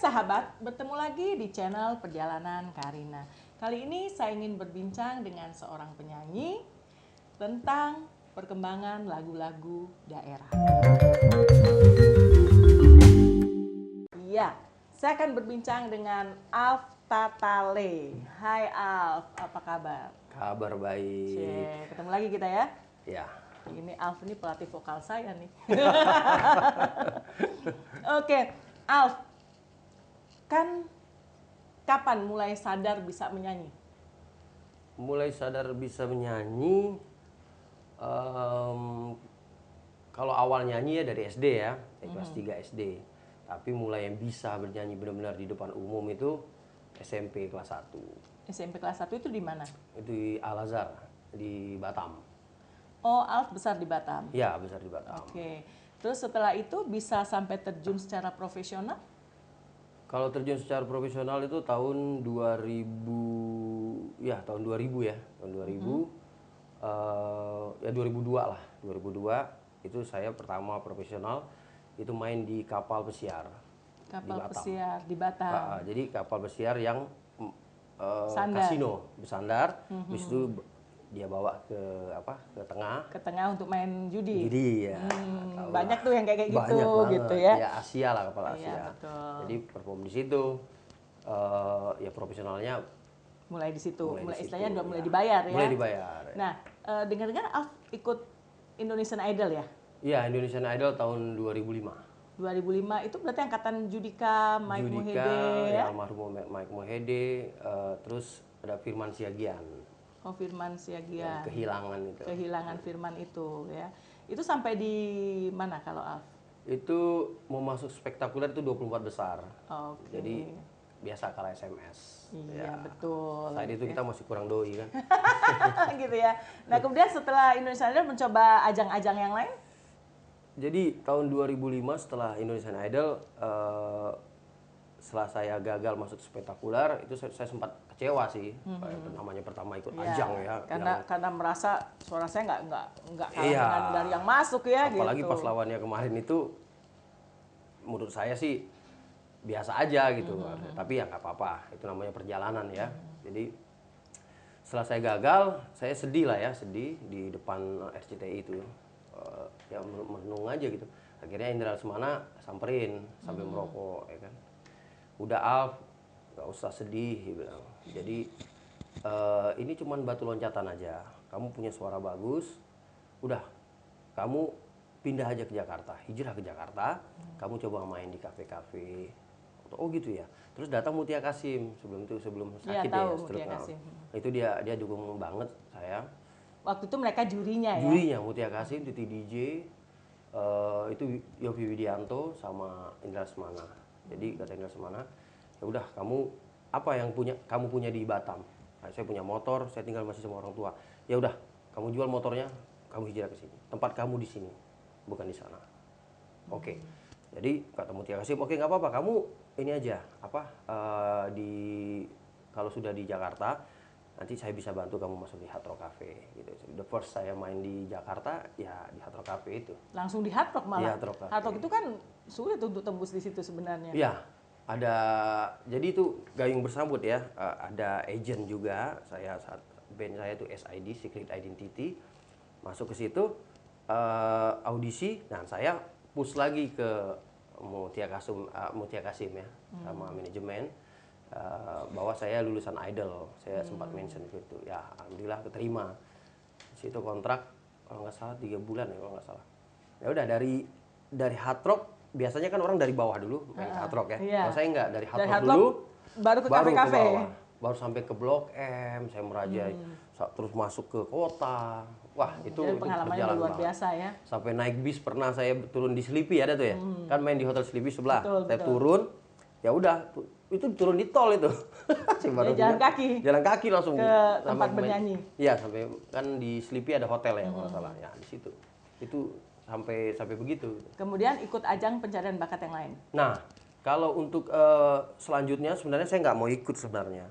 sahabat, bertemu lagi di channel Perjalanan Karina. Kali ini saya ingin berbincang dengan seorang penyanyi tentang perkembangan lagu-lagu daerah. Iya, saya akan berbincang dengan Alf Tatale. Hai Alf, apa kabar? Kabar baik. Cek, ketemu lagi kita ya. Ya. Ini Alf ini pelatih vokal saya nih. Oke, Alf, kan kapan mulai sadar bisa menyanyi? Mulai sadar bisa menyanyi, kalau awal nyanyi ya dari SD ya, dari kelas 3 SD. Tapi mulai yang bisa bernyanyi benar-benar di depan umum itu SMP kelas 1. SMP kelas 1 itu di mana? Itu di Al-Azhar, di Batam. Oh, Alf besar di Batam. Ya, besar di Batam. Oke. Terus setelah itu bisa sampai terjun secara profesional? Kalau terjun secara profesional itu tahun 2000, ya tahun 2000 ya. Tahun 2000, ya 2002 lah. 2002 itu saya pertama profesional itu main di kapal pesiar. Kapal pesiar di Batam. Jadi kapal pesiar yang Sandar. kasino, bersandar. Habis itu dia bawa ke tengah. Ke tengah untuk main judi. Judi ya. Banyak tuh yang kayak gitu, Banyak banget. gitu ya. Ya Asia lah, kapal Asia. Iya, betul. Jadi perform di situ. Ya profesionalnya Mulai di situ, Mulai di istilahnya situ, udah mulai ya. dibayar ya. Mulai dibayar. Nah, dengar-dengar Alf ikut Indonesian Idol ya? Iya, Indonesian Idol tahun 2005. 2005 itu berarti angkatan Judika, Mike Mohede ya? Almarhum Mike Mohede, terus ada Firman Siagian. Oh, Firman Siagian. Yang kehilangan itu. Kehilangan Firman itu ya. Itu sampai di mana kalau Alf? Itu mau masuk spektakuler itu 24 besar. Oke. Jadi biasa kalah SMS. Iya, betul. Saat itu kita masih kurang doi kan. Gitu ya. Nah, kemudian setelah Indonesian Idol mencoba ajang-ajang yang lain? Jadi tahun 2005 setelah Indonesian Idol, setelah saya gagal masuk spektakuler, itu saya sempat kecewa sih. Namanya pertama ikut ajang ya. Karena merasa suara saya nggak kalah Iya. dengan dari yang masuk ya. Apalagi gitu. pas lawannya kemarin itu, menurut saya sih biasa aja gitu. Tapi ya nggak apa-apa, itu namanya perjalanan ya. Jadi setelah saya gagal, saya sedih lah ya, sedih di depan RCTI itu. Ya merenung aja gitu. Akhirnya Indra Lesmana samperin sambil merokok ya kan. Udah Alf, nggak usah sedih dia bilang. Jadi ini cuman batu loncatan aja. Kamu punya suara bagus, udah kamu pindah aja ke Jakarta, hijrah ke Jakarta. Kamu coba main di kafe-kafe. Oh gitu ya. Terus datang Mutia Kasim sebelum sakit tahu ya, Mutia Kasim. Itu dia dukung banget saya. Waktu itu mereka jurinya ya? Jurinya Mutia Kasim, Titi DJ, itu Yovie Widianto sama Indra Lesmana. Jadi kata Indra Lesmana, ya udah kamu apa yang kamu punya di Batam? Nah, saya punya motor, saya tinggal masih sama orang tua. Ya udah, kamu jual motornya, kamu hijrah ke sini. Tempat kamu di sini, bukan di sana. Oke. Jadi kata Mutia Kasim, oke nggak apa-apa, kamu ini aja kalau sudah di Jakarta, nanti saya bisa bantu kamu masuk di Hard Rock Cafe gitu. The first saya main di Jakarta ya di Hard Rock Cafe itu. Langsung di Hard Rock malah. Di Hard Rock Cafe. Hard Rock itu kan sulit untuk tembus di situ sebenarnya. Iya. Jadi itu gayung bersambut ya. Ada agent juga. Band saya itu SID, Secret Identity. Masuk ke situ audisi. Nah, saya push lagi ke Mutia Kasim ya sama manajemen. Bahwa saya lulusan Idol, saya sempat mention gitu. Ya, alhamdulillah keterima. Di situ kontrak kalau nggak salah 3 bulan ya kalau nggak salah. Ya udah dari Hard Rock, biasanya kan orang dari bawah dulu main Hard Rock ya. Iya. Kalau saya nggak dari Hard Rock Hard dulu, baru ke kafe-kafe. Baru sampai ke Blok M, saya merajai, terus masuk ke kota. Wah, itu pengalamannya berjalan luar banget. biasa ya. Sampai naik bis pernah saya turun di Sleepy, ada tuh ya. Kan main di Hotel Sleepy sebelah. Saya turun, ya udah itu turun di tol itu. Jalan kaki. Jalan kaki langsung ke tempat bernyanyi. Iya, sampai kan di Sleepy ada hotel ya kalau nggak salah. Ya, di situ. Itu sampai begitu. Kemudian ikut ajang pencarian bakat yang lain. Nah, kalau untuk selanjutnya sebenarnya saya nggak mau ikut sebenarnya.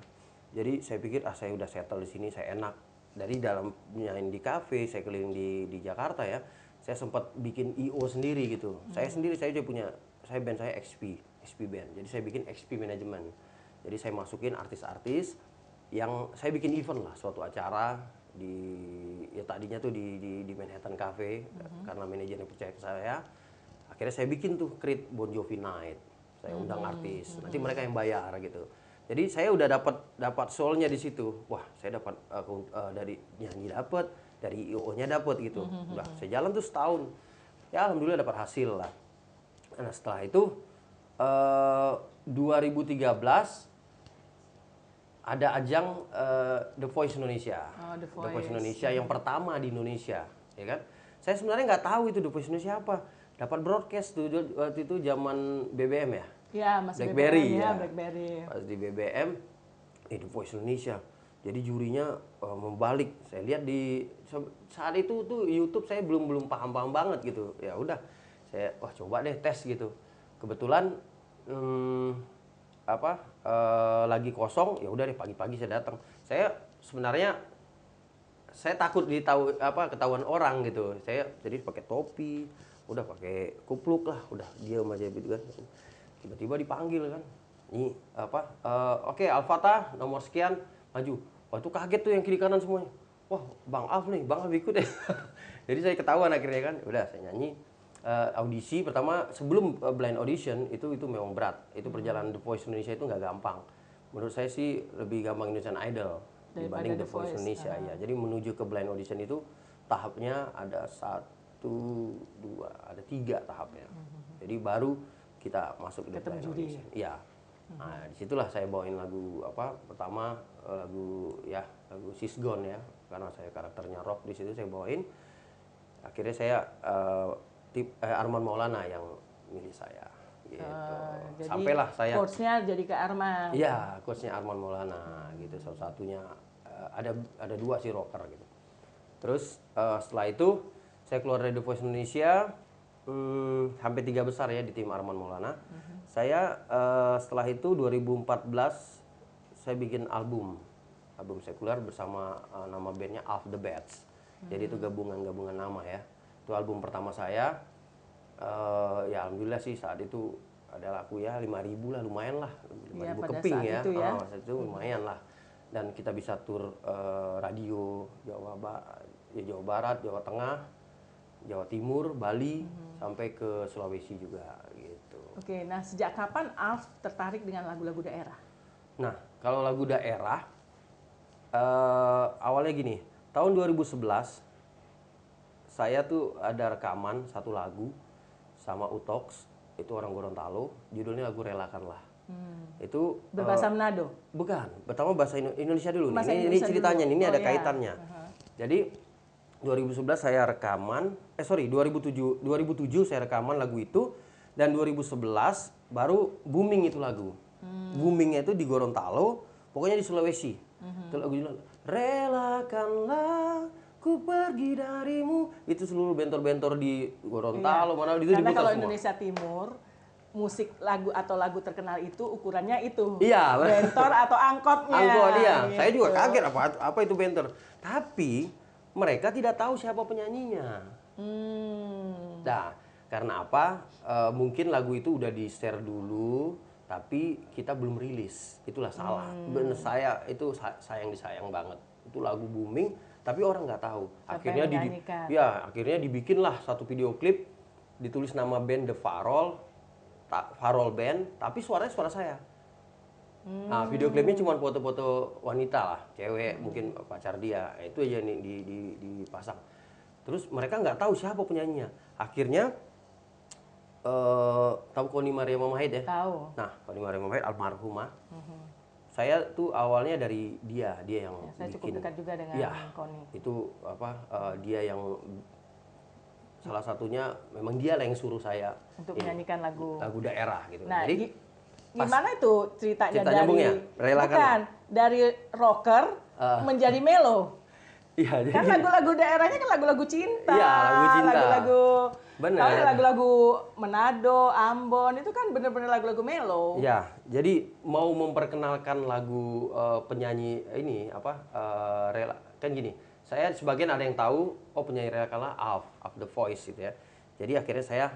Jadi saya pikir saya udah settle di sini, saya enak. Dari dalam nyanyi di kafe, saya keliling di Jakarta ya. Saya sempat bikin IO sendiri gitu. Saya juga punya, band saya XP. XP Band. Jadi saya bikin XP Management. Jadi saya masukin artis-artis yang saya bikin event lah, suatu acara di ya tadinya tuh di Manhattan Cafe karena manajernya percaya ke saya. Akhirnya saya bikin tuh Creed Bon Jovi Night. Saya undang artis, nanti mereka yang bayar gitu. Jadi saya udah dapat soul-nya di situ. Wah, saya dapat dari nyanyi dapat, dari IO-nya dapat gitu. Udah, saya jalan tuh setahun. Ya alhamdulillah dapat hasil lah. Nah, setelah itu 2013 ada ajang The Voice Indonesia. Oh, The The Voice Voice. Indonesia yang pertama di Indonesia, ya kan? Saya sebenarnya nggak tahu itu The Voice Indonesia apa. Dapat broadcast tuh waktu itu zaman BBM ya. Ya, masih BlackBerry BBM, ya. BlackBerry. Pas di BBM, The Voice Indonesia. Jadi jurinya membalik. Saya lihat di saat itu tuh YouTube saya belum paham banget gitu. Ya udah, saya wah coba deh tes gitu. Kebetulan lagi kosong, ya udah deh pagi-pagi saya datang. Saya sebenarnya saya takut ketahuan orang gitu. Saya jadi pakai topi, udah pakai kupluk lah, udah diam aja gitu kan. Tiba-tiba dipanggil kan. Ini oke Al-Fatah nomor sekian maju. Wah itu kaget tuh yang kiri kanan semuanya. Wah Bang Alf nih, Bang Alf ikut deh. Jadi saya ketahuan akhirnya kan. Udah saya nyanyi. Audisi pertama sebelum blind audition itu memang berat. Itu perjalanan The Voice Indonesia itu nggak gampang. Menurut saya sih lebih gampang Indonesian Idol dibanding The Voice Indonesia ya. Jadi menuju ke blind audition itu tahapnya ada 1, 2, ada 3 tahapnya. Jadi baru kita masuk ke blind audition. Iya. Nah, disitulah saya bawain lagu pertama lagu Sisgon ya, karena saya karakternya rock di situ saya bawain. Akhirnya saya Arman Maulana yang milih saya gitu. Sampailah saya coachnya jadi ke Arman. Iya, coachnya Arman Maulana gitu. Salah satunya ada 2 sih rocker gitu. Terus setelah itu saya keluar dari The Voice Indonesia, hampir 3 besar ya di tim Arman Maulana. Saya setelah itu 2014 saya bikin album sekuler bersama nama bandnya Off the Bats. Jadi itu gabungan nama ya. Itu album pertama saya. Ya alhamdulillah sih saat itu ada laku ya 5.000 lah, lumayan lah, 5.000 keping ya. Saat itu lumayan lah. Dan kita bisa tur radio Jawa Barat, Jawa Tengah, Jawa Timur, Bali, sampai ke Sulawesi juga gitu. Oke, nah sejak kapan Alf tertarik dengan lagu-lagu daerah? Nah, kalau lagu daerah awalnya gini, tahun 2011 saya tuh ada rekaman satu lagu sama Utox, itu orang Gorontalo, judulnya lagu Relakanlah. Itu berbahasa Manado? Bukan, pertama bahasa Indonesia dulu. Ini ceritanya, dulu. ini ada kaitannya. Jadi 2011 saya rekaman, 2007 saya rekaman lagu itu, dan 2011 baru booming itu lagu. Boomingnya itu di Gorontalo, pokoknya di Sulawesi. Itu lagu judul Relakanlah ku pergi darimu. Itu seluruh bentor-bentor di Gorontalo, mana itu diputar semua. Karena kalau Indonesia Timur, musik lagu atau lagu terkenal itu ukurannya itu. Iya, bentor atau angkotnya. Angkot dia. Gitu. Saya juga kaget apa itu bentor. Tapi mereka tidak tahu siapa penyanyinya. Nah, karena apa? Mungkin lagu itu udah di-share dulu, tapi kita belum rilis. Itulah salah. Bener, saya itu sayang banget. Itu lagu booming, tapi orang nggak tahu. Akhirnya akhirnya dibikinlah satu video klip, ditulis nama band The Farol Band, tapi suaranya suara saya. Nah, video klipnya cuma foto-foto wanita lah, cewek, mungkin pacar dia. Itu aja nih dipasang. Terus mereka nggak tahu siapa penyanyinya. Akhirnya tahu Koni Maria Mamahit ya? Tahu. Nah, Koni Maria Mamahit almarhumah. Saya tuh awalnya dari dia yang saya bikin. cukup dekat juga dengan Koni. Itu dia yang salah satunya memang dia yang suruh saya untuk menyanyikan lagu daerah gitu. Nah, jadi gimana itu ceritanya dari Relakan dari rocker menjadi melo? Iya, kan lagu-lagu daerahnya kan lagu-lagu cinta. Iya, lagu cinta. Lagu-lagu Manado, Ambon itu kan bener-bener lagu-lagu melo. Iya, jadi mau memperkenalkan lagu penyanyi ini kan gini. Saya sebagian ada yang tahu, penyanyi Relakanlah Alf The Voice gitu ya. Jadi akhirnya saya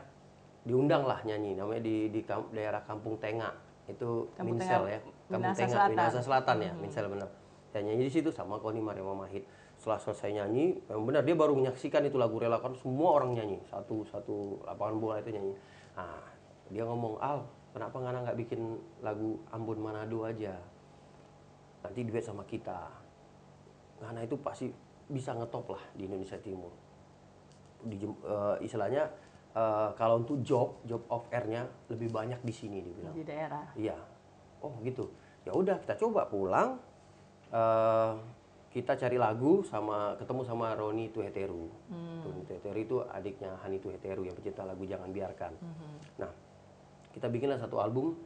diundang lah nyanyi, namanya di daerah Kampung Tengah itu Kampung Minsel Tengah, ya, Kampung Minahasa Tengah, Selatan. Minahasa Selatan ya, Minsel benar. Saya nyanyi di situ sama Koni Mariam Mahid. Setelah selesai nyanyi, memang benar dia baru menyaksikan itu lagu Relakan, semua orang nyanyi, satu lapangan bola itu nyanyi. Nah, dia ngomong, Al, kenapa nggak bikin lagu Ambon Manado aja? Nanti duet sama kita. Ngana itu pasti bisa ngetop lah di Indonesia Timur. Istilahnya kalau untuk job of air-nya lebih banyak di sini dia bilang. Di daerah. Iya. Oh gitu. Ya udah kita coba pulang. Kita cari lagu ketemu sama Roni Tuheteru. Roni Tuheteru itu adiknya Hani Tuheteru yang pencipta lagu Jangan Biarkan. Nah, kita bikinlah satu album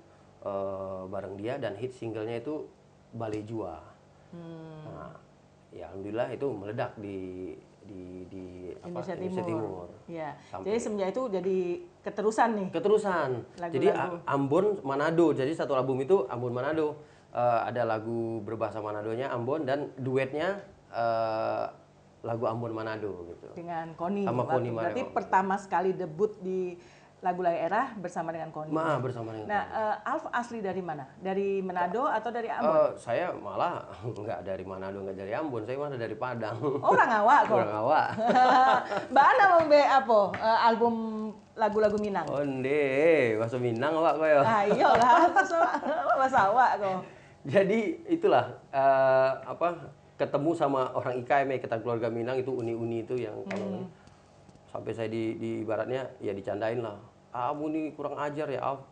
bareng dia dan hit singlenya itu Bale Jua. Nah, ya alhamdulillah itu meledak di Indonesia Timur. Ya. Jadi semenjak itu jadi keterusan nih. Keterusan. Lagu-lagu. Jadi Ambon Manado. Jadi satu album itu Ambon Manado. Ada lagu berbahasa Manadonya Ambon dan duetnya lagu Ambon Manado gitu. Dengan Koni. Sama Koni Berarti Mariam. pertama sekali debut di lagu daerah bersama dengan Koni. Bersama dengan Nah, Alf asli dari mana? Dari Manado atau dari Ambon? saya malah nggak dari Manado, nggak dari Ambon. Saya malah dari Padang. Orang awak kok. Orang awak. Mbak Ana mau be apa? Album lagu-lagu Minang. Oh, ndeh, bahasa Minang awak kok ya. Ah iyalah, bahasa awak kok. Jadi itulah ketemu sama orang IKM, Ikatan Keluarga Minang itu uni-uni itu yang kalau sampai saya di ibaratnya ya dicandain lah. Kamu ini kurang ajar ya, Alf.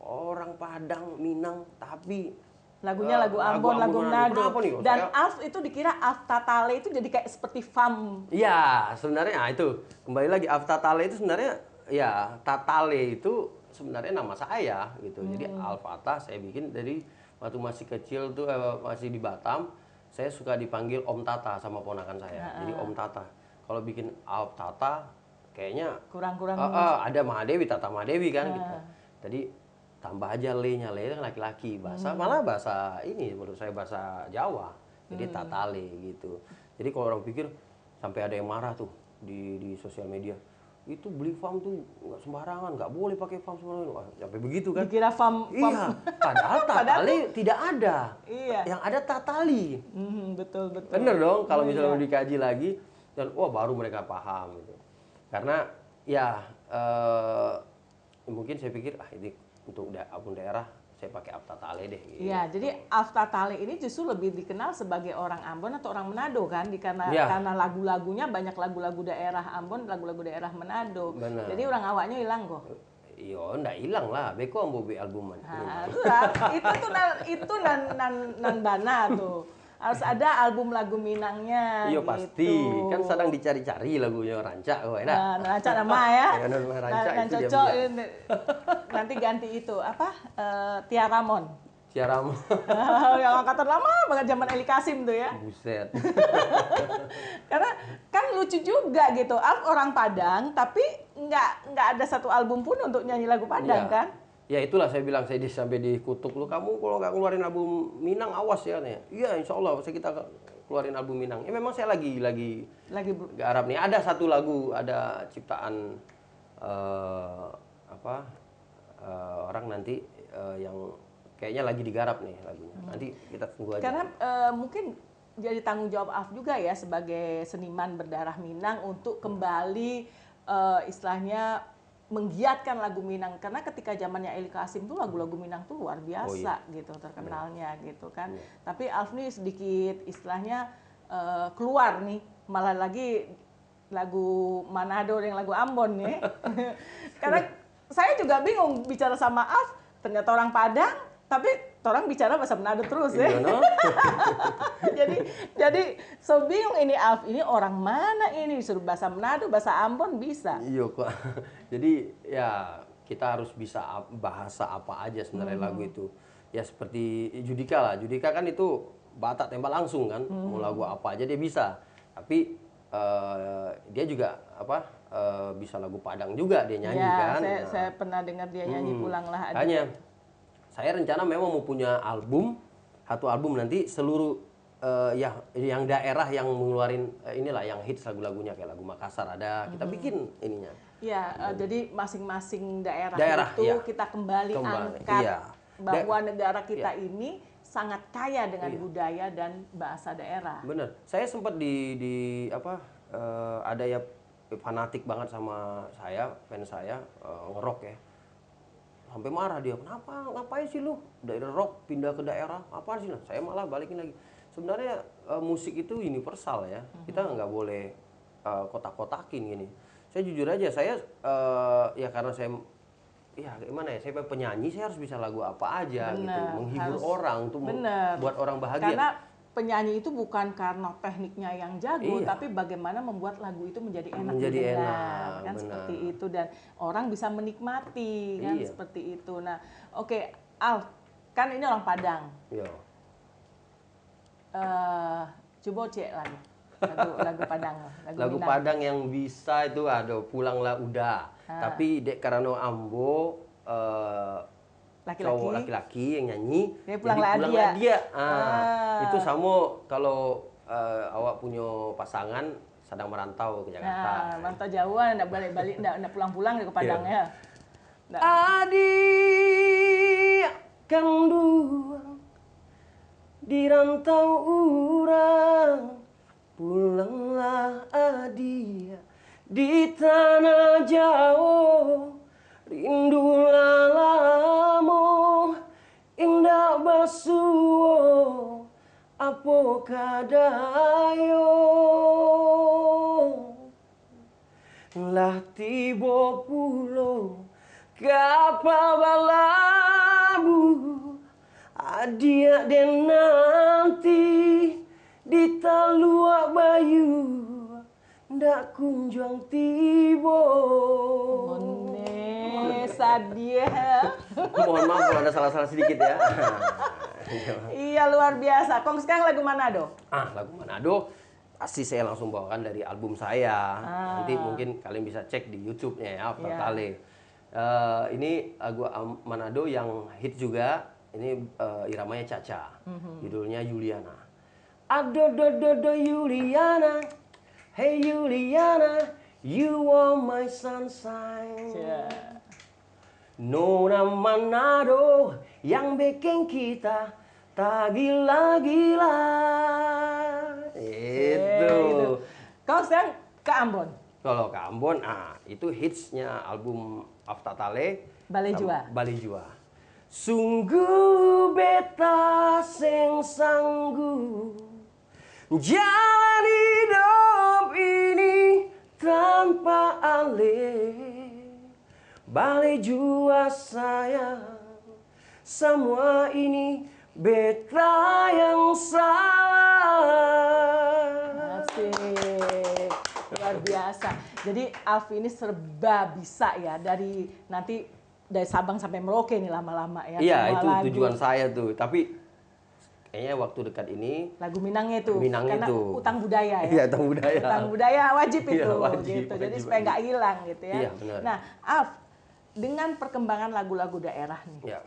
Orang Padang, Minang, tapi lagunya lagu Ambon, lagu Manado. Dan Alf itu dikira Alf Tatale itu jadi kayak seperti fam. Iya, sebenarnya itu kembali lagi Alf Tatale itu sebenarnya ya Tatale itu sebenarnya nama saya gitu. Jadi Alf Tata saya bikin dari waktu masih kecil tuh masih di Batam, saya suka dipanggil Om Tata sama ponakan saya. Jadi Om Tata. Kalau bikin Alf Tata kayaknya kurang-kurang ada Mahadewi, Tata Mahadewi kan gitu. Jadi tambah aja le-nya, le itu kan laki-laki. Malah bahasa ini menurut saya bahasa Jawa. Jadi Tatale gitu. Jadi kalau orang pikir sampai ada yang marah tuh di sosial media. Itu beli farm tuh nggak sembarangan, nggak boleh pakai farm sembarangan. Sampai begitu kan? Dikira farm. Iya, padahal Tatali tidak ada. Iya. Yang ada Tatali. Betul. Bener dong, kalau misalnya dikaji lagi dan wah baru mereka paham gitu. Karena ya mungkin saya pikir ini untuk akun daerah saya pakai Alf Tatale deh. Gitu. Iya, jadi Alf Tatale ini justru lebih dikenal sebagai orang Ambon atau orang Manado kan, karena lagu-lagunya banyak lagu-lagu daerah Ambon, lagu-lagu daerah Manado. Bener. Jadi orang awaknya hilang kok. Iya, ndak hilang lah. Beko ambo be albuman. Nah, itu nan bana tuh. Harus ada album lagu Minangnya. Iya gitu. pasti, kan sedang dicari-cari lagunya Rancak kok enak. Rancak nama ya. Nama Rancak itu cocok nanti ganti itu apa? Tiaramon. Tiaramon. Yang angkatan lama banget zaman Eli Kasim tuh ya. Buset. Karena kan lucu juga gitu. Alf orang Padang tapi nggak ada satu album pun untuk nyanyi lagu Padang kan? Ya itulah saya bilang, saya sampai dikutuk lu, kamu kalau nggak keluarin album Minang awas ya nih. Iya insya Allah kita keluarin album Minang. Ya memang saya lagi garap nih. Ada satu lagu, ada ciptaan orang nanti yang kayaknya lagi digarap nih lagunya. Nanti kita tunggu aja. Karena mungkin jadi tanggung jawab Alf juga ya sebagai seniman berdarah Minang untuk kembali istilahnya menggiatkan lagu Minang, karena ketika zamannya Eli Kasim tuh lagu-lagu Minang tuh luar biasa gitu terkenalnya gitu kan. Tapi Alf nih sedikit istilahnya keluar nih, malah lagi lagu Manado dan lagu Ambon nih. Karena saya juga bingung bicara sama Alf, ternyata orang Padang tapi orang bicara bahasa Manado terus ya. jadi so bingung ini Alf, ini orang mana ini, disuruh bahasa Manado, bahasa Ambon bisa. Iya kok. Jadi ya kita harus bisa bahasa apa aja sebenarnya lagu itu. Ya seperti Judika lah. Judika kan itu batak tembak langsung kan. Mau lagu apa aja dia bisa. Tapi dia juga bisa lagu Padang juga dia nyanyi kan. Saya pernah dengar dia nyanyi Pulang Lah. Hanya saya rencana memang mau punya satu album nanti seluruh yang daerah yang mengeluarin inilah yang hits lagu-lagunya, kayak lagu Makassar ada, kita bikin ininya. Ya, jadi masing-masing daerah itu Iya. kita kembali angkat Iya. bahwa negara kita ini sangat kaya dengan budaya dan bahasa daerah. Bener. Saya sempat di apa ada ya fanatik banget sama saya, fans saya ngerok ya. Sampai marah dia, kenapa ngapain sih lu dari rock pindah ke daerah, apa sih? Nah, saya malah balikin lagi. Sebenarnya musik itu universal ya, kita nggak boleh kotak-kotakin gini. Saya jujur aja, saya ya karena saya ya gimana ya, saya penyanyi, saya harus bisa lagu apa aja gitu, menghibur orang tuh, buat orang bahagia. Karena penyanyi itu bukan karena tekniknya yang jago, tapi bagaimana membuat lagu itu menjadi enak didengar, kan seperti itu, dan orang bisa menikmati kan seperti itu. Nah, oke, Alf, kan ini orang Padang. Yo. Coba cek lagi lagu Padang, lagu Padang yang bisa itu ada Pulanglah Udah. Tapi Dek Karano Ambo cowok laki-laki yang nyanyi, jadi Pulanglah dia. Itu sama kalau awak punya pasangan sedang merantau ke Jakarta. Merantau jauhan, enggak balik-balik, enggak pulang-pulang ke Padang ya. Adik kan dua di rantau urang, pulanglah adia di tanah jauh, rindulah lamo indah basuo apa kadayo lah tiba pulo kapal balabu adia den nanti di Talua Bayu ndak kunjung tiba. Sadia. Mohon maaf kalau ada salah-salah sedikit ya. Iya, luar biasa. Kong, sekarang lagu Manado? Lagu Manado pasti saya langsung bawakan dari album saya. Nanti mungkin kalian bisa cek di YouTube-nya ya, Aftatale. Ini lagu Manado yang hit juga. Ini iramanya Caca. Judulnya Yuliana. Ado Yuliana. Hey Yuliana, you are my sunshine. Nona Manado yang bikin kita tak gila-gila. Itu. Kau sekarang ke Ambon? Kalau ke Ambon, itu hitsnya album Aftatale. Balai Jua. Sungguh beta sing sanggup jalani hidup ini tanpa alih. Balai jua sayang, semua ini beta yang salah. Asik, luar biasa. Jadi Alf ini serba bisa ya, dari Sabang sampai Merauke nih lama-lama ya. Iya, itu lagu. Tujuan saya tuh, tapi kayaknya waktu dekat ini lagu Minangnya itu karena utang budaya ya. Iya, utang budaya. Utang budaya wajib itu, iya, wajib, gitu. Jadi supaya nggak hilang gitu ya. Iya, benar. Nah, Alf, dengan perkembangan lagu-lagu daerah nih,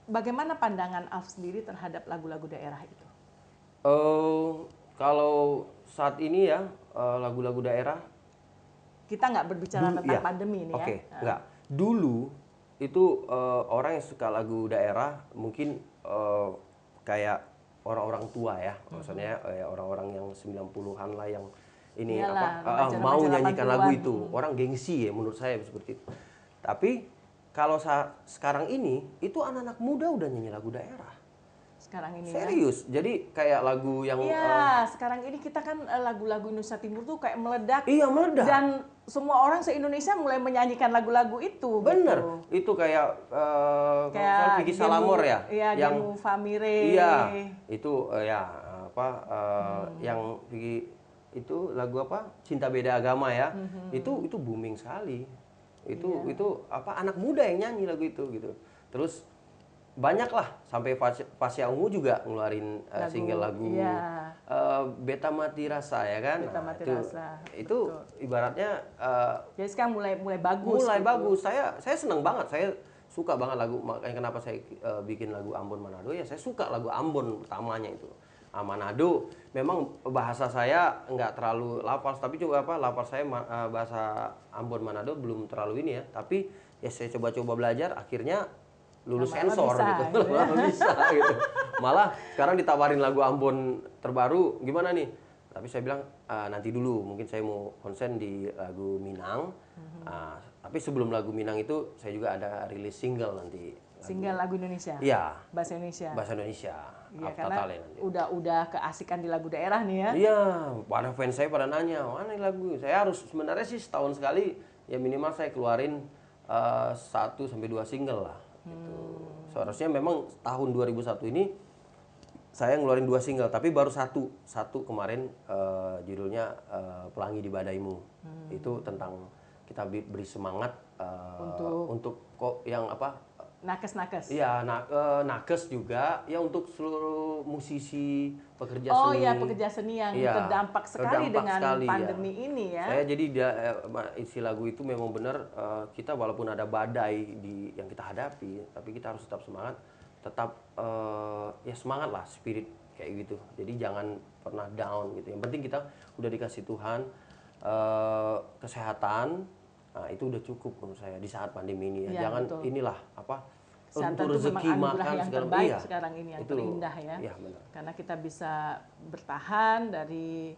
bagaimana pandangan Alf sendiri terhadap lagu-lagu daerah itu? Kalau saat ini ya lagu-lagu daerah, kita nggak berbicara tentang pandemi ini ya. Nggak. Dulu itu orang yang suka lagu daerah mungkin kayak orang-orang tua ya, maksudnya orang-orang yang 90-an lah yang ini mau nyanyikan lagu itu. Orang gengsi ya menurut saya seperti itu. Tapi kalau sekarang ini itu anak-anak muda udah nyanyi lagu daerah. Sekarang ini serius. Jadi kayak lagu yang sekarang ini kita kan lagu-lagu Indonesia Timur tuh kayak meledak. Iya, meledak. Dan semua orang se-Indonesia mulai menyanyikan lagu-lagu itu. Bener. Gitu. Itu kayak Vicky Salamor ya. Iya, yang Gemu Famire. Iya. Itu yang Vicky itu lagu apa? Cinta Beda Agama ya. Itu booming sekali. Itu anak muda yang nyanyi lagu itu gitu. Terus banyak lah, sampai Pasha Ungu juga ngeluarin single lagu Beta Mati Rasa ya kan. Beta Mati Rasa. Itu ibaratnya jadi sekarang mulai bagus. Mulai bagus. Saya senang banget. Saya suka banget lagu, makanya kenapa saya bikin lagu Ambon Manado ya, saya suka lagu Ambon pertamanya itu. Manado. Memang bahasa saya nggak terlalu lafaz, tapi coba lafaz saya bahasa Ambon Manado belum terlalu ini ya. Tapi ya saya coba-coba belajar, akhirnya lulus Lama-lama sensor bisa, gitu. gitu ya. Lama bisa gitu. Malah sekarang ditawarin lagu Ambon terbaru, gimana nih? Tapi saya bilang nanti dulu, mungkin saya mau konsen di lagu Minang. Tapi sebelum lagu Minang itu saya juga ada rilis single nanti. Single lagu Indonesia. Iya. Bahasa Indonesia. Bahasa Indonesia. Iya, After karena Talent nanti. udah keasikan di lagu daerah nih ya. Iya, pada fans saya pada nanya, mana ini lagu? Saya harus sebenarnya sih setahun sekali ya minimal saya keluarin 1-2 single lah. Gitu. Seharusnya memang tahun 2001 ini saya ngeluarin 2 single, tapi baru satu kemarin judulnya Pelangi di Badaimu. Itu tentang kita beri semangat untuk kok yang apa? Nakes-nakes. Iya, nakes juga ya untuk seluruh musisi, pekerja Oh seni. iya, pekerja seni yang terdampak sekali dengan pandemi ini ya. Saya jadi isi lagu itu memang benar kita walaupun ada badai yang kita hadapi, tapi kita harus tetap semangat, tetap ya semangat lah, spirit kayak gitu. Jadi jangan pernah down gitu. Yang penting kita udah dikasih Tuhan kesehatan. Nah, itu udah cukup menurut saya di saat pandemi ini ya. Ya, Jangan betul. inilah apa Kesehatan untuk itu rezeki memang anugerah makan yang segala terbaik iya, sekarang ini, yang itu, terindah ya. Iya, benar. Karena kita bisa bertahan dari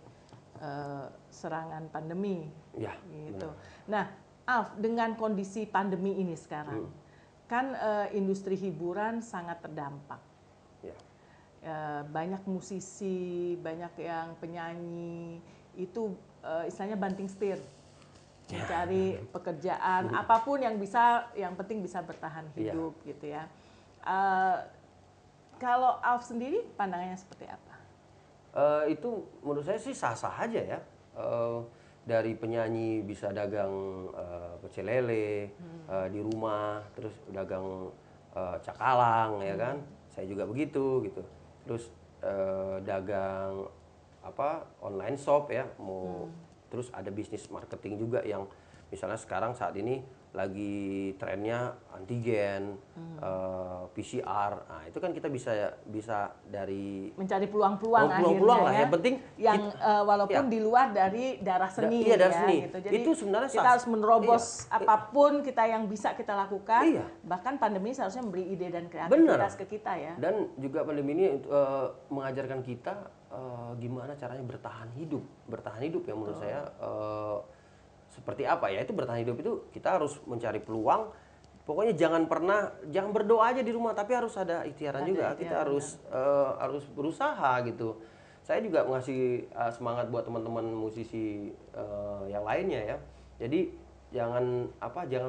serangan pandemi. Iya, Gitu. benar. Nah, Alf, dengan kondisi pandemi ini sekarang, kan industri hiburan sangat terdampak. Ya. Banyak musisi, banyak yang penyanyi itu istilahnya banting setir, mencari pekerjaan apapun yang bisa, yang penting bisa bertahan hidup gitu ya. Kalau Alf sendiri pandangannya seperti apa? Itu menurut saya sih sah-sah aja ya. Dari penyanyi bisa dagang pecel lele di rumah, terus dagang cakalang ya kan. Saya juga begitu gitu. Terus dagang apa online shop ya, terus ada bisnis marketing juga yang misalnya sekarang saat ini lagi trennya antigen, PCR. Nah, itu kan kita bisa dari mencari peluang-peluang peluang lah. ya. Yang penting yang walaupun di luar dari darah seni iya, darah ya seni. gitu. Jadi itu sebenarnya kita harus menerobos apapun kita yang bisa kita lakukan. Iya. Bahkan pandemi seharusnya memberi ide dan kreativitas ke kita ya. Dan juga pandemi ini mengajarkan kita gimana caranya bertahan hidup yang menurut saya seperti apa ya, itu bertahan hidup itu kita harus mencari peluang. Pokoknya jangan berdoa aja di rumah, tapi harus ada ikhtiaran juga. Kita harus berusaha gitu. Saya juga ngasih semangat buat teman-teman musisi yang lainnya ya. Jadi jangan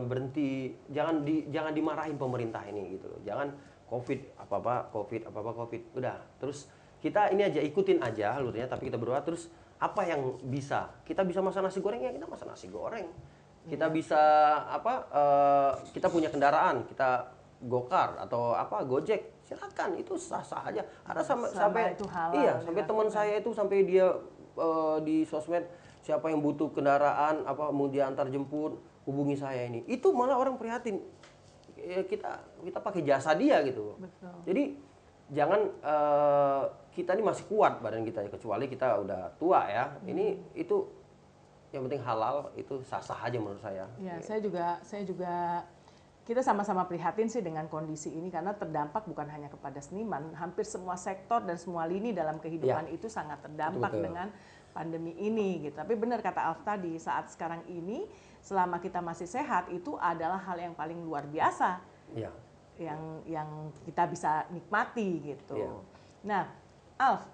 berhenti, jangan dimarahin pemerintah ini gitu loh. Jangan COVID apa-apa COVID. Udah, terus kita ini aja ikutin aja alurnya, tapi kita berdoa terus. Apa yang bisa? Kita bisa masak nasi goreng ya kita masak nasi goreng. Kita bisa kita punya kendaraan, kita Gokar atau Gojek, silakan, itu sah-sah aja. Ada sampai itu halal, iya, sampai teman saya itu sampai dia di sosmed siapa yang butuh kendaraan mau diantar jemput, hubungi saya ini. Itu malah orang prihatin. Kita pakai jasa dia gitu. Betul. Jadi jangan kita ini masih kuat badan kita, kecuali kita udah tua ya. Itu yang penting halal, itu sah-sah aja menurut saya. Ya, saya juga kita sama-sama prihatin sih dengan kondisi ini karena terdampak bukan hanya kepada seniman, hampir semua sektor dan semua lini dalam kehidupan itu sangat terdampak dengan pandemi ini gitu. Tapi benar kata Alf tadi, saat sekarang ini selama kita masih sehat itu adalah hal yang paling luar biasa. Iya. Yang kita bisa nikmati gitu. Iya. Nah, Alf,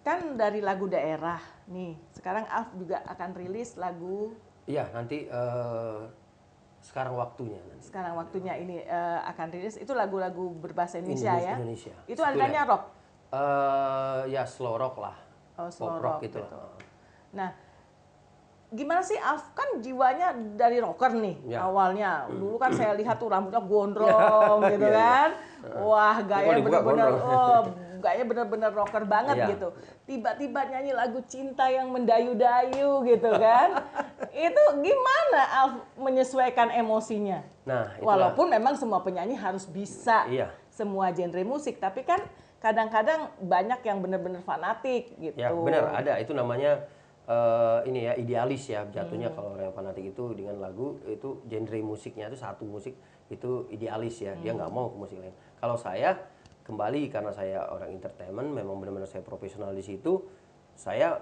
kan dari lagu daerah nih, sekarang Alf juga akan rilis lagu. Iya, nanti sekarang waktunya. Sekarang waktunya ini akan rilis, itu lagu-lagu berbahasa Indonesia ya? Indonesia. Itu alirannya rock? Ya slow rock lah. Oh, slow pop rock gitu. Nah, gimana sih Alf, kan jiwanya dari rocker nih awalnya. Dulu kan saya lihat tuh rambutnya gondrong gitu kan. Wah, gaya bener-bener rocker banget gitu. Tiba-tiba nyanyi lagu cinta yang mendayu-dayu gitu kan. Itu gimana Alf menyesuaikan emosinya? Nah, walaupun memang semua penyanyi harus bisa semua genre musik, tapi kan kadang-kadang banyak yang benar-benar fanatik gitu. Ya benar, ada itu namanya ini ya idealis ya jatuhnya. Kalau orang yang fanatik itu dengan lagu itu genre musiknya itu satu musik itu idealis ya, dia nggak mau ke musik lain. Kalau saya kembali karena saya orang entertainment, memang benar-benar saya profesional di situ. Saya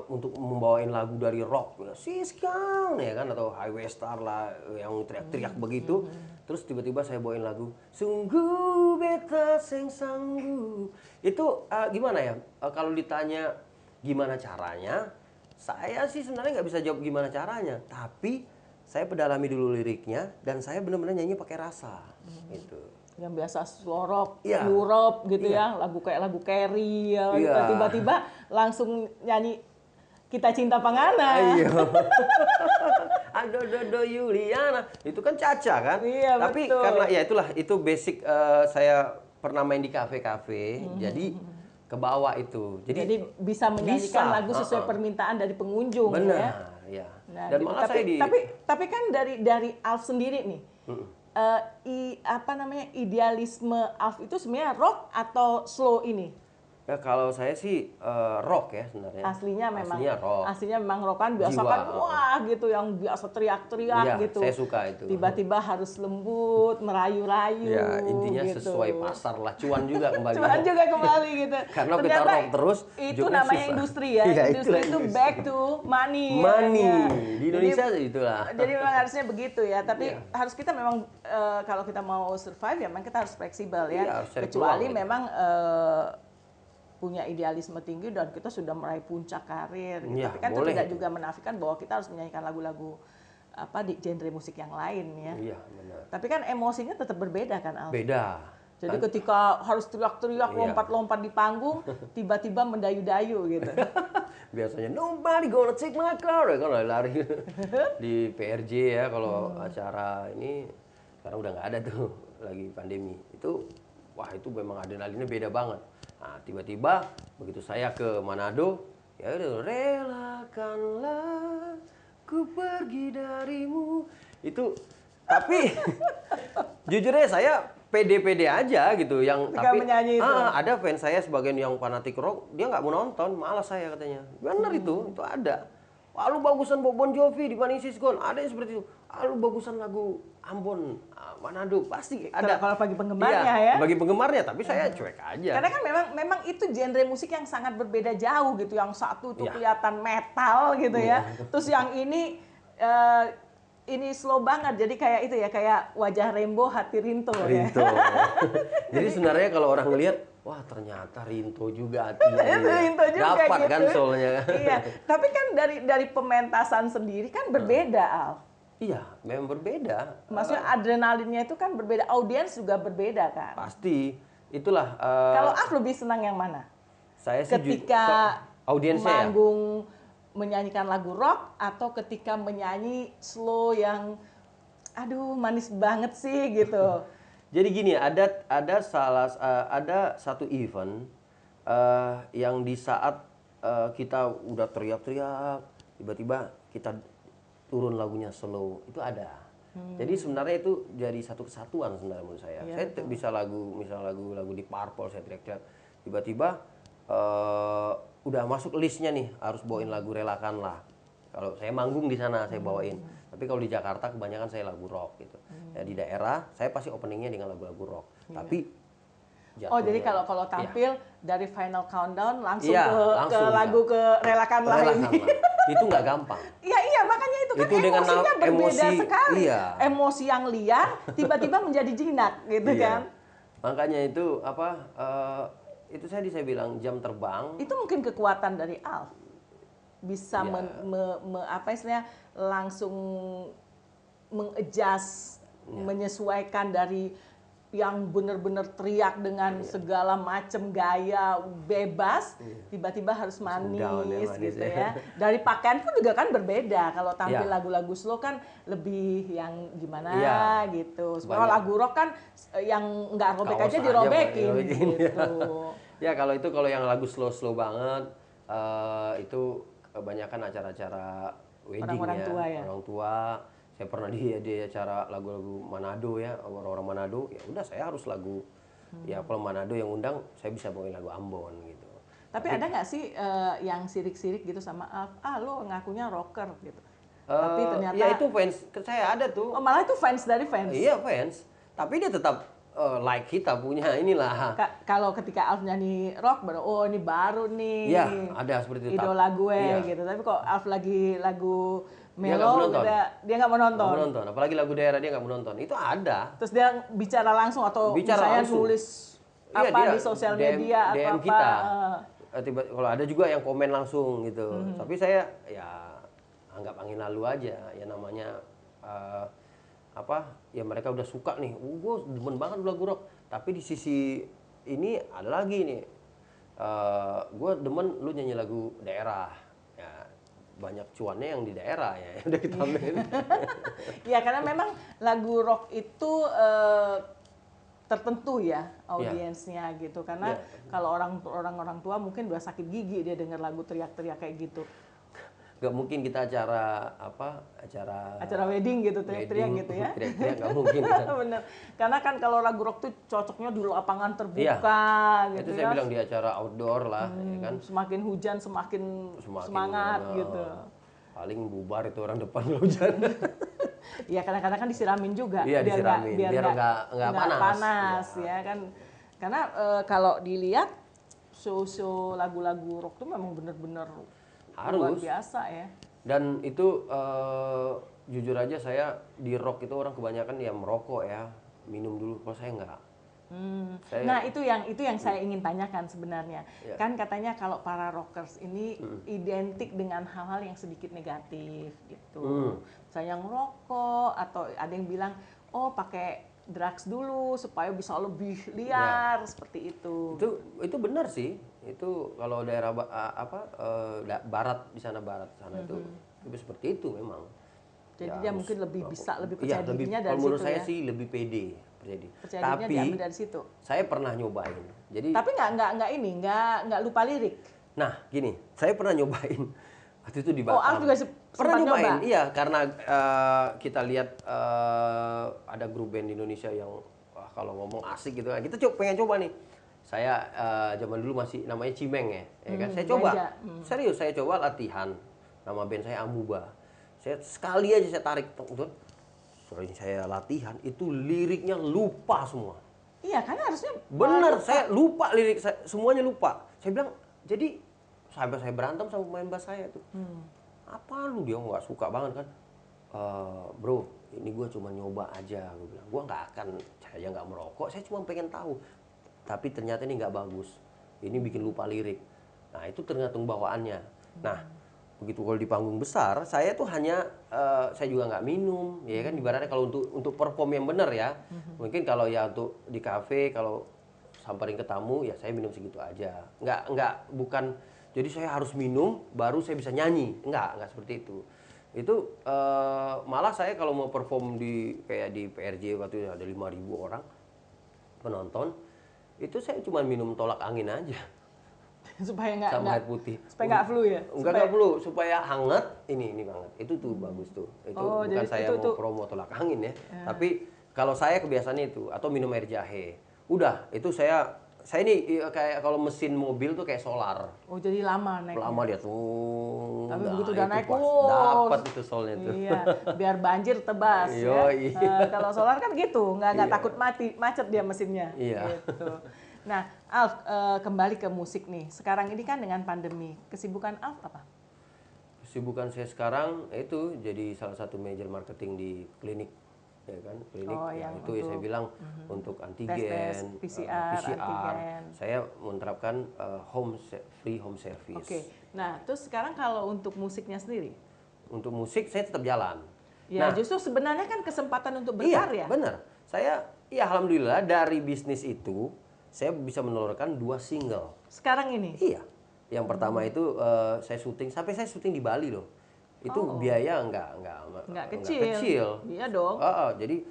untuk membawain lagu dari rock, Siskang ya kan, atau Highway Star lah yang teriak-teriak begitu, terus tiba-tiba saya bawain lagu Sungguh Beta Seng Sanggup. Itu gimana ya? Kalau ditanya gimana caranya, saya sih sebenarnya nggak bisa jawab gimana caranya, tapi saya pedalami dulu liriknya dan saya benar-benar nyanyi pakai rasa, gitu. Yang biasa slow rock, Iya. Europe gitu Iya. ya, lagu kayak lagu Carrie ya, Iya. tiba-tiba langsung nyanyi Kita Cinta Pangana. Iya. Adododo Yuliana, itu kan Caca kan? Iya, Tapi betul. karena ya itulah itu basic saya pernah main di kafe-kafe, jadi ke bawah itu. Jadi bisa menyanyikan bisa, lagu sesuai permintaan dari pengunjung ya. benar, ya. Nah, Dan gitu. malah saya di tapi kan dari Alf sendiri nih, idealisme Alf itu sebenarnya rock atau slow ini? ya kalau saya sih rock ya sebenarnya. Aslinya memang rock. Aslinya memang rock kan biasa Jiwa. kan wah gitu yang biasa teriak-teriak Iya, gitu. saya suka itu. Tiba-tiba harus lembut, merayu-rayu. Ya intinya gitu. sesuai pasar lah, cuan juga kembali. Cuman juga kembali gitu. Karena kita Ternyata rock terus, itu joke-nya namanya susah. industri ya. Iya, Industri itulah itu industri. back to money. Money. ya. Di Indonesia itulah. Jadi memang harusnya begitu ya. Tapi Iya. harus kita memang kalau kita mau survive ya memang kita harus fleksibel ya. Iya, harus cari Kecuali peluang, ya. memang punya idealisme tinggi dan kita sudah meraih puncak karir. Gitu. Iya, Tapi kan itu boleh tidak itu. juga menafikan bahwa kita harus menyanyikan lagu-lagu di genre musik yang lain ya. Iya, benar. Tapi kan emosinya tetap berbeda kan, Al? Beda. Jadi Kan? ketika harus teriak-teriak, Iya. lompat-lompat di panggung, tiba-tiba mendayu-dayu gitu. Biasanya nobody gonna take my car ya kan lari di PRJ ya kalau acara ini sekarang udah nggak ada tuh lagi pandemi itu wah itu memang adrenalinnya beda banget. Nah tiba-tiba begitu saya ke Manado ya udah relakanlah ku pergi darimu itu tapi jujur ya saya pede-pede aja gitu yang Ketika tapi menyanyi itu. ada fans saya sebagian yang fanatik rock dia nggak mau nonton malas saya katanya benar itu ada. Wah, lu bagusan Bon Jovi dibanding Sisgon, ada yang seperti itu. Ah, lu bagusan lagu Ambon, Manado, pasti ada. Kalau bagi penggemarnya Iya, ya. bagi penggemarnya, tapi saya cuek aja. Karena kan memang itu genre musik yang sangat berbeda jauh gitu. Yang satu tuh Iya. kelihatan metal gitu ya. Terus yang ini slow banget. Jadi kayak itu ya, kayak wajah Rembo hati Rinto. Rinto. Ya. Jadi sebenarnya kalau orang ngelihat, wah ternyata Rinto juga hatinya. Itu Rinto juga dapat gitu. kan soulnya. Iya, tapi kan dari pementasan sendiri kan berbeda, Al. Iya, memang berbeda. Maksudnya adrenalinnya itu kan berbeda, audiens juga berbeda kan. Pasti. Itulah. Kalau Af lebih senang yang mana? Saya sih Ketika audiensnya ya. manggung menyanyikan lagu rock atau ketika menyanyi slow yang aduh manis banget sih gitu. Jadi gini, ada satu event yang di saat kita udah teriak-teriak, tiba-tiba kita turun lagunya slow, itu ada. Jadi sebenarnya itu jadi satu kesatuan sebenarnya menurut saya. Iya, Saya bisa misal lagu di Purple saya teriak-teriak, tiba-tiba udah masuk listnya nih harus bawain lagu Relakanlah. Kalau saya manggung di sana saya bawain. Tapi kalau di Jakarta kebanyakan saya lagu rock gitu. Ya di daerah saya pasti openingnya dengan lagu-lagu rock. Tapi Oh jadi jatuhnya- kalau tampil dari Final Countdown langsung Iya, ke langsung lagu ke Relakanlah ini. Relakanlah. Itu nggak gampang. Iya makanya itu kan Itu dengan emosinya berbeda emosi, sekali. iya. Emosi yang liar tiba-tiba menjadi jinak gitu Iya. kan. Makanya itu itu saya bilang jam terbang. Itu mungkin kekuatan dari Alf. Bisa Iya. apa istilahnya langsung mengadjust, menyesuaikan dari yang benar-benar teriak dengan segala macam gaya bebas, tiba-tiba harus down manis ya, manis gitu ya. ya. Dari pakaian pun juga kan berbeda. Kalau tampil Iya. lagu-lagu slow kan lebih yang gimana Iya. gitu. Kalau Banyak. lagu rock kan yang nggak robek Kaos aja aja, dirobekin Pak, dirobekin. gitu. Ya kalau yang lagu slow banget itu kebanyakan acara-acara wedding Orang-orang ya, tua ya? orang tua. Saya pernah di acara lagu-lagu Manado ya, orang-orang Manado. Ya udah saya harus lagu Ya kalau Manado yang undang, saya bisa bawain lagu Ambon gitu. Tapi ada nggak sih yang sirik-sirik gitu sama Alf? Lo ngakunya rocker gitu. Tapi ternyata ya itu fans saya ada tuh. oh, malah itu fans dari fans. Iya fans, tapi dia tetap like kita punya inilah. Kalau ketika Alf nyanyi rock baru oh ini baru nih. Iya, ada seperti itu. Idola gue Iya. gitu. Tapi kok Alf lagi lagu Dia nggak melo menonton. dia nggak mau nonton. Nggak menonton, apalagi lagu daerah dia nggak menonton. Itu ada. Terus dia bicara langsung atau Bicara misalnya langsung. nulis Iya, apa dia di sosial DM media atau DM apa. kita. Kalau ada juga yang komen langsung gitu. Tapi saya ya anggap angin lalu aja. Ya namanya ya mereka udah suka nih. Gue demen banget lagu rock. Tapi di sisi ini ada lagi nih. Gue demen lu nyanyi lagu daerah. Ya banyak cuannya yang di daerah ya. Udah kita ambil. Ya karena memang lagu rock itu tertentu ya audiensnya gitu. Karena kalau orang tua mungkin udah sakit gigi dia dengar lagu teriak-teriak kayak gitu. Gak mungkin kita acara wedding gitu teriak-teriak gitu ya. Teriak-teriak gak mungkin. Kan? Bener. Karena kan kalau lagu rock tuh cocoknya di lapangan terbuka gitu Itu ya. saya bilang di acara outdoor lah, ya kan. Semakin hujan semakin semangat gitu. Paling bubar itu orang depan kalau hujan. Iya kadang-kadang kan disiramin juga. Iya disiramin, biar nggak panas. Ya kan. Karena kalau dilihat show lagu-lagu rock tuh memang bener-bener luar Harus. biasa ya. Dan itu jujur aja saya di rock itu orang kebanyakan ya merokok ya, minum dulu. Kalau saya nggak. Nah itu yang saya ingin tanyakan sebenarnya. Kan katanya kalau para rockers ini identik dengan hal-hal yang sedikit negatif gitu. Misalnya ngerokok atau ada yang bilang oh pakai drugs dulu supaya bisa lebih liar seperti itu. Itu benar sih. Itu kalau daerah barat di sana itu seperti itu memang. Jadi Ya, dia mungkin lebih bisa lebih percaya dirinya dari kalau menurut situ saya ya. sih lebih pede. Percaya Tapi dirinya diambil dari situ. saya pernah nyobain. Jadi Tapi nggak lupa lirik. nah gini, saya pernah nyobain waktu itu di Batam. Oh, Alf juga pernah sempat nyobain, nyoba? iya karena kita lihat ada grup band di Indonesia yang kalau ngomong asik gitu kan. Kita pengen coba nih. Saya zaman dulu masih namanya Cimeng ya kan. Saya coba, serius saya coba latihan. Nama band saya Amuba. Saya sekali aja saya tarik, sering saya latihan itu liriknya lupa semua. Iya, karena harusnya Bener, saya lupa lirik, semuanya lupa. Saya bilang, jadi sampai saya berantem sama pemain bass saya tuh. Apa lu, dia nggak suka banget kan? Bro, ini gue cuma nyoba aja. Gue bilang, gue nggak akan, saya nggak merokok, saya cuma pengen tahu. Tapi ternyata ini nggak bagus. Ini bikin lupa lirik. Nah, itu tergantung bawaannya. Nah, begitu kalau di panggung besar, saya tuh hanya saya juga nggak minum, ya kan ibaratnya kalau untuk perform yang benar ya. Mungkin kalau ya untuk di kafe kalau samperin ke tamu ya saya minum segitu aja. Bukan jadi saya harus minum baru saya bisa nyanyi. Enggak seperti itu. Itu malah saya kalau mau perform kayak di PRJ waktu itu ada 5.000 orang penonton, itu saya cuma minum tolak angin aja. supaya nggak sama air putih. Supaya nggak flu ya? Nggak flu, supaya hangat. Ini banget. Itu tuh bagus tuh. Itu bukan saya mau promo tolak angin ya. Tapi kalau saya kebiasaannya itu atau minum air jahe. Udah, itu saya ini kayak kalau mesin mobil tuh kayak solar. Oh, jadi lama naiknya. Lama dia tuh. Tapi begitu udah naik, dapat itu solnya tuh. Iya, biar banjir tebas ya. Kalau solar kan gitu, nggak takut macet dia mesinnya. Iya. Gitu. Nah, Alf, kembali ke musik nih. Sekarang ini kan dengan pandemi, kesibukan Alf apa? Kesibukan saya sekarang itu jadi salah satu manajer marketing di klinik, ya kan? Klinik ya, itu ya saya bilang untuk antigen, tes, PCR, antigen. Saya menerapkan free home service. Oke. Nah, terus sekarang kalau untuk musiknya sendiri? Untuk musik saya tetap jalan. Ya, justru sebenarnya kan kesempatan untuk berkarya. Iya, benar. Saya, ya alhamdulillah dari bisnis itu saya bisa menelurkan 2 single. Sekarang ini? Iya. Yang pertama itu saya syuting, sampai saya syuting di Bali loh. Itu biaya nggak kecil. Iya dong. Jadi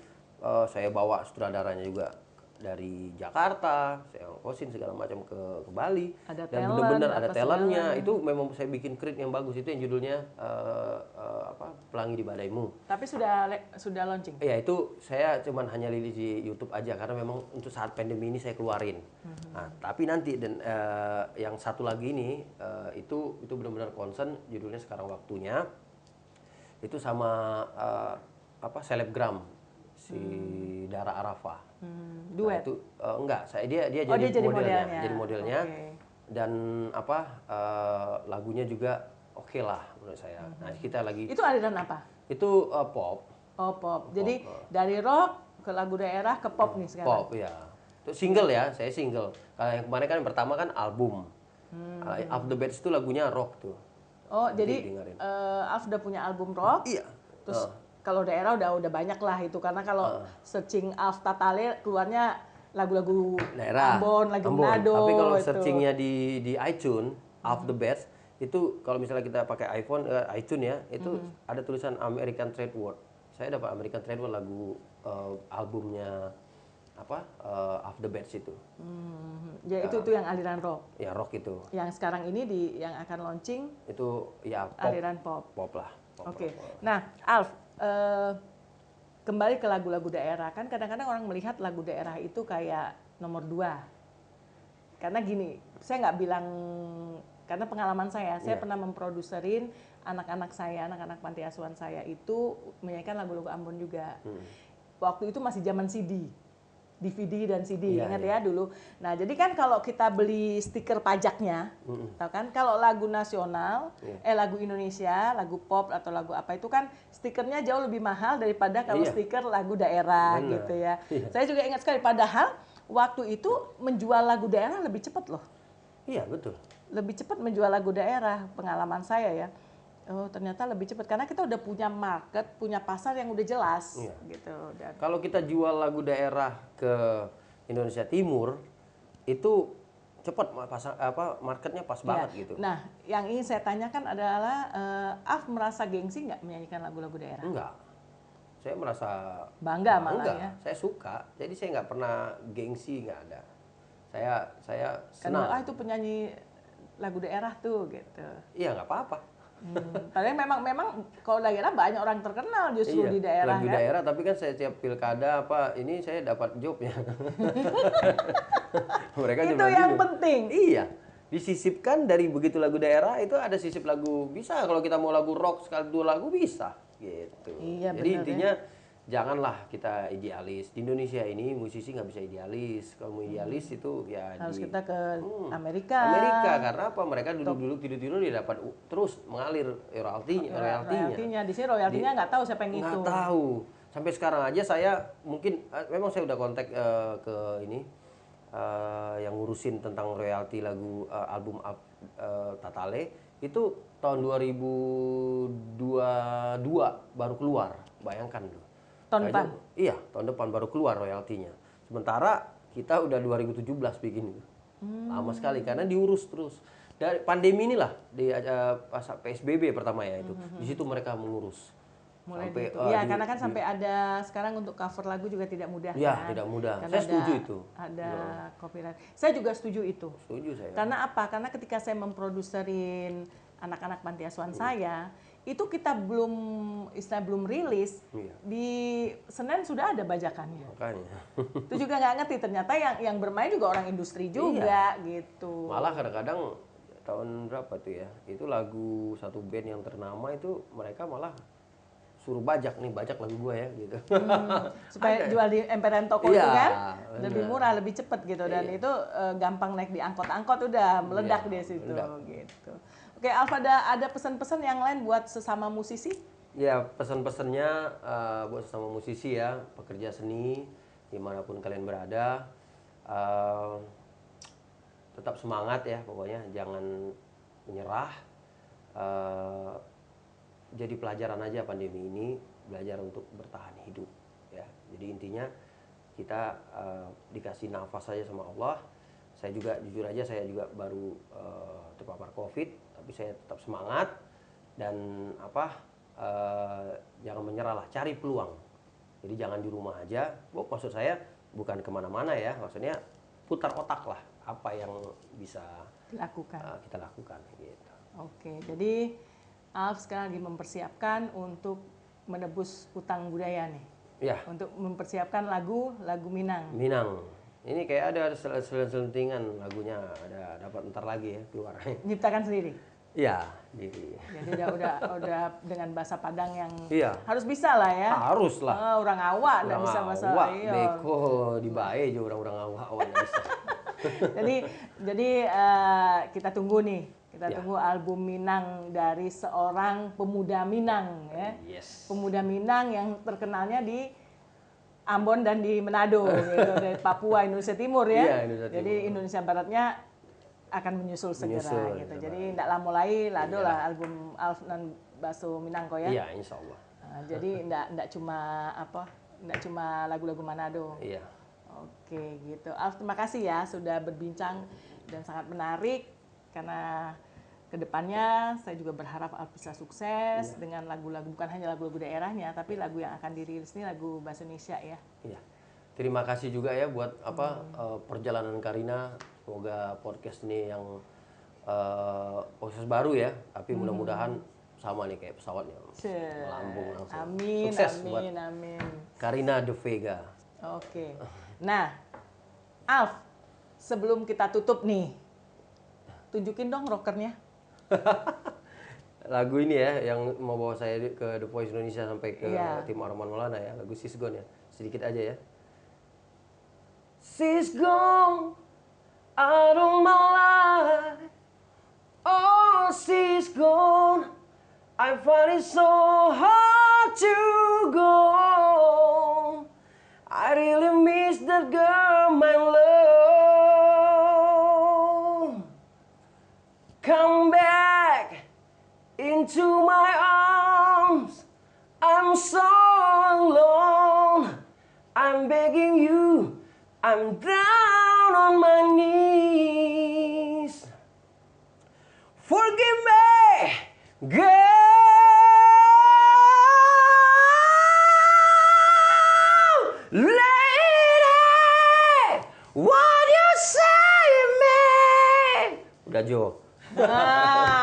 saya bawa sutradaranya juga dari Jakarta, saya ongkosin segala macam ke Bali. Ada Dan talent, benar-benar ada apa talentnya. segala. Itu memang saya bikin create yang bagus, itu yang judulnya Pelangi di Badaimu. Tapi sudah launching. Ya itu saya cuman hanya rilis di YouTube aja karena memang untuk saat pandemi ini saya keluarin. Nah, tapi nanti dan yang satu lagi ini itu benar-benar concern, judulnya Sekarang Waktunya. Itu sama selebgram si Dara Arafah. Duet. Nah, itu enggak, dia Dia jadi modelnya. jadi modelnya. Oke. Dan lagunya juga oke lah menurut saya. Nah, kita lagi Itu aliran apa? itu pop. Oh, pop. Jadi dari rock ke lagu daerah ke pop nih sekarang. Pop ya. Itu single ya, saya single. Kalau yang kemarin kan yang pertama kan album. Off the Beats itu lagunya rock tuh. Oh, Nanti jadi dengerin. Alf udah punya album rock. Iya. Terus kalau daerah udah banyak lah itu, karena kalau searching Alf Tatale keluarnya lagu-lagu Daerah. Ambon, lagu Ambon. Manado. Tapi kalau itu. searchingnya di iTunes, Off the Best itu kalau misalnya kita pakai iTunes ya, itu ada tulisan American Trade Award. Saya dapat American Trade Award lagu albumnya Off the Best itu. Ya itu yang aliran rock. Ya rock itu. Yang sekarang ini yang akan launching Itu ya pop. aliran pop. Pop lah. Pop, Oke. pop. Nah, Alf, kembali ke lagu-lagu daerah. Kan kadang-kadang orang melihat lagu daerah itu kayak nomor 2. Karena gini, saya nggak bilang, karena pengalaman saya pernah memproduserin anak-anak saya, anak-anak panti asuhan saya itu menyanyikan lagu-lagu Ambon juga. Waktu itu masih zaman CD. DVD dan CD, ingat ya dulu. Nah, jadi kan kalau kita beli stiker pajaknya, tahu kan? Kalau lagu nasional, lagu Indonesia, lagu pop atau lagu apa itu kan stikernya jauh lebih mahal daripada kalau stiker lagu daerah. Benar. Gitu ya. Saya juga ingat sekali, padahal waktu itu menjual lagu daerah lebih cepat loh. Iya, betul. Lebih cepat menjual lagu daerah, pengalaman saya ya. Oh, ternyata lebih cepat karena kita udah punya market, punya pasar yang udah jelas gitu. Dan Kalau kita jual lagu daerah ke Indonesia Timur itu cepat marketnya pas banget gitu. Nah, yang ingin saya tanyakan adalah Af merasa gengsi nggak menyanyikan lagu-lagu daerah? Enggak. Saya merasa Bangga malah ya. Saya suka. Jadi saya nggak pernah gengsi, nggak ada. Saya Karena senang. itu penyanyi lagu daerah tuh gitu. Iya, nggak apa-apa. Padahal memang kalau daerah banyak orang terkenal justru di daerah lagu kan. daerah, tapi kan saya tiap pilkada ini saya dapat jobnya. Mereka Itu cuma yang bingung. penting. Iya, disisipkan dari begitu lagu daerah itu ada sisip lagu, bisa kalau kita mau lagu rock sekali 2 lagu bisa gitu. Iya, Jadi bener, intinya janganlah kita idealis. Di Indonesia ini musisi nggak bisa idealis. Kalau mau idealis itu ya Harus kita ke Amerika. Amerika, karena apa? Mereka dulu tidur dia dapat terus mengalir royaltinya. Royaltinya di sini royaltinya nggak tahu siapa yang Nggak itu. tahu. Sampai sekarang aja saya mungkin memang saya udah kontak ke ini yang ngurusin tentang royalti lagu album Tatale itu tahun 2022 baru keluar. Bayangkan loh. Tahun depan? Iya, tahun depan baru keluar royaltinya. Sementara kita udah 2017 bikin itu. Lama sekali karena diurus terus. Dari pandemi inilah di pas PSBB pertama ya itu. Di situ mereka mengurus. Mulai Sampai, karena kan sampai ada sekarang untuk cover lagu juga tidak mudah Ya, kan. tidak mudah. Karena Saya setuju itu. Ada copyright. Saya juga setuju itu. Setuju saya. Karena apa? Karena ketika saya memproduserin anak-anak panti asuhan saya, itu kita belum rilis, di Senin sudah ada bajakannya. Makanya. Itu juga nggak ngerti, ternyata yang bermain juga orang industri juga gitu. Malah kadang-kadang tahun berapa tuh ya, itu lagu satu band yang ternama itu mereka malah suruh bajak lagu gue ya gitu. Supaya jual di emperan toko Iya, itu kan bener. lebih murah, lebih cepet gitu, dan itu gampang naik di angkot-angkot, udah meledak di situ gitu. Oke, Alf, ada pesan-pesan yang lain buat sesama musisi? Ya, pesan-pesannya buat sesama musisi ya, pekerja seni dimanapun kalian berada, tetap semangat ya, pokoknya jangan menyerah. Jadi pelajaran aja pandemi ini, belajar untuk bertahan hidup ya. Jadi intinya kita dikasih nafas saja sama Allah. Saya juga jujur aja, saya juga baru terpapar COVID, tapi saya tetap semangat dan jangan menyerah lah, cari peluang. Jadi jangan di rumah aja. Maksud saya bukan kemana-mana ya, maksudnya putar otak lah apa yang bisa Dilakukan. kita lakukan gitu. Oke, jadi Alf sekarang lagi mempersiapkan untuk menebus utang budaya nih. Ya, Untuk mempersiapkan lagu Minang. Minang. Ini kayak ada selentingan lagunya, ada dapat ntar lagi ya keluar. Nyiptakan sendiri. Iya, diri. Jadi udah dengan bahasa Padang yang Iya. harus bisa lah ya. Harus lah. Orang awak dan bisa bahasa. Awak, Iya. beko di bae aja orang-orang awak bisa. jadi kita tunggu nih. Kita Ya. tunggu album Minang dari seorang pemuda Minang ya. Yes. Pemuda Minang yang terkenalnya di Ambon dan di Manado gitu, dari Papua, Indonesia Timur ya. Iya, Indonesia Jadi Timur. Indonesia Baratnya akan menyusul segera Menyusul, gitu. Indonesia Jadi tidak lama lagi lado Iya. lah album Alf dan Baso Minang kok ya. Iya, insya Allah. Nah, jadi tidak cuma lagu-lagu Manado. Iya. Oke gitu. Alf, terima kasih ya sudah berbincang dan sangat menarik karena kedepannya saya juga berharap Alf bisa sukses dengan lagu-lagu, bukan hanya lagu-lagu daerahnya tapi lagu yang akan dirilis ini lagu bahasa Indonesia ya. Iya. Terima kasih juga ya buat perjalanan Karina. Semoga podcast ini yang proses baru ya, tapi mudah-mudahan sama nih kayak pesawatnya melambung langsung. Amin, Sukses buat amin. Karina De Vega. Oke. Nah, Alf, sebelum kita tutup nih, tunjukin dong rockernya. Lagu ini ya yang mau bawa saya ke The Voice Indonesia sampai ke Iya. tim Arman Maulana ya, lagu She's Gone ya. Sedikit aja ya. She's gone out of my life. Oh, she's gone. I find it so hard to go. I really miss that girl, my love. Come back into my arms. I'm so alone. I'm begging you. I'm down on my knees. Forgive me, girl. Lady, what you say me? Udah Jo.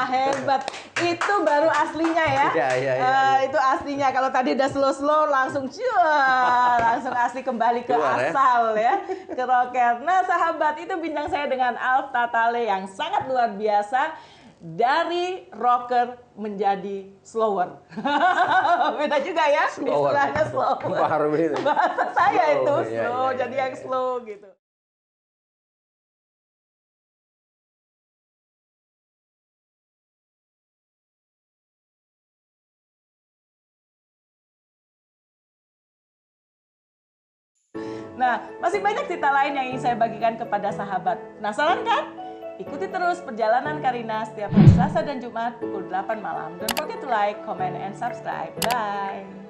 Hebat. Itu baru aslinya ya. Iya. Itu aslinya. Kalau tadi udah slow-slow langsung langsung asli kembali ke Keluar, ya? asal ya. Ke rocker. Nah, sahabat, itu bincang saya dengan Alf Tatale yang sangat luar biasa. Dari rocker menjadi slower. Beda juga ya. Slower. Istilahnya slower. Baru begitu. Bahasa saya Slow, itu iya, slow. iya, Jadi iya, yang iya. slow gitu. Nah, masih banyak cerita lain yang ingin saya bagikan kepada sahabat. Penasaran kan? Ikuti terus perjalanan Karina setiap hari Selasa dan Jumat pukul 8 malam. Don't forget to like, comment, and subscribe. Bye!